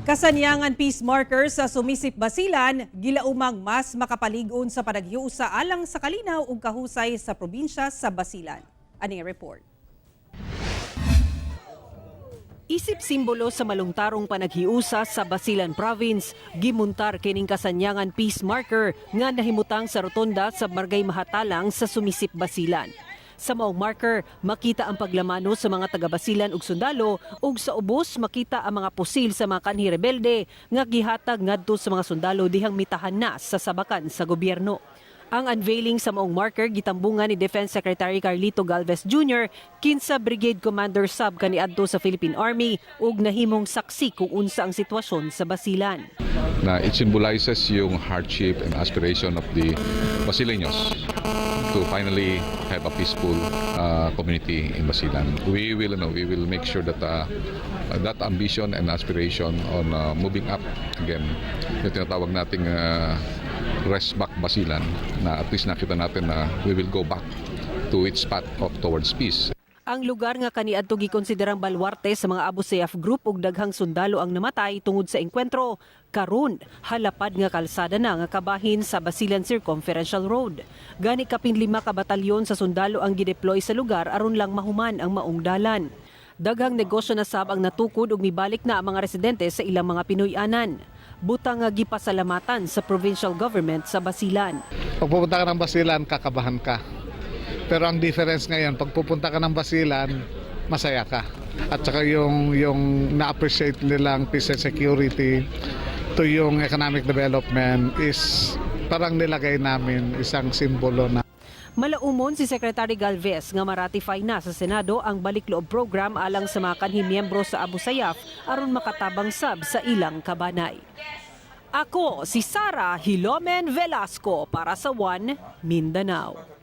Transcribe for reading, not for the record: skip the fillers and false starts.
Kasanyangan peace markers sa sumisip Basilan, gilaumang mas makapalig-on sa panaghiusa alang sa kalinaw ug kahusay sa probinsya sa Basilan. Ani report. Isip simbolo sa malungtarong panaghiusa sa Basilan Province, gimuntar kining kasanyangan peace marker nga nahimutang sa rotonda sa Barangay Mahatalang sa sumisip Basilan. Sa maong marker, makita ang paglamano sa mga taga-Basilan ug sundalo ug sa ubos makita ang mga pusil sa mga kanhi rebelde nga gihatag ngadto sa mga sundalo dihang mitahan na sa sabakan sa gobyerno. Ang unveiling sa maong marker gitambungan ni Defense Secretary Carlito Galvez Jr. kinsa Brigade Commander Sub kaniadto sa Philippine Army ug nahimong saksi kung unsa ang sitwasyon sa Basilan. Na it symbolizes yung hardship and aspiration of the Basileños to finally have a peaceful community in Basilan. We will make sure that that ambition and aspiration on moving up again, yung tinatawag nating rest back Basilan, na at least nakita natin na we will go back to its path towards peace. Ang lugar nga kaniadto gikonsiderang balwarte sa mga Abu Sayyaf Group ug daghang sundalo ang namatay tungod sa engkwentro, karon halapad nga kalsada na nga kabahin sa Basilan Circumferential Road. Gani kapin 5 ka batalyon sa sundalo ang gideploy sa lugar aron lang mahuman ang maong dalan. Daghang negosyo na sab ang natukod ug mibalik na ang mga residente sa ilang mga Pinoy-anan. Butang nga gipasalamatan sa provincial government sa Basilan. Pag pupunta ka ng Basilan, kakabahan ka. Pero ang difference ngayon, pag pupunta ka ng Basilan, masaya ka. At saka yung na-appreciate nilang peace and security to yung economic development is parang nilagay namin isang simbolo na. Malaumon si Secretary Galvez nga maratify na sa Senado ang balik-loob program alang sa mga kanhi miyembro sa Abu Sayyaf aron makatabang sab sa ilang kabanay. Ako si Sara Hilomen Velasco para sa One Mindanao.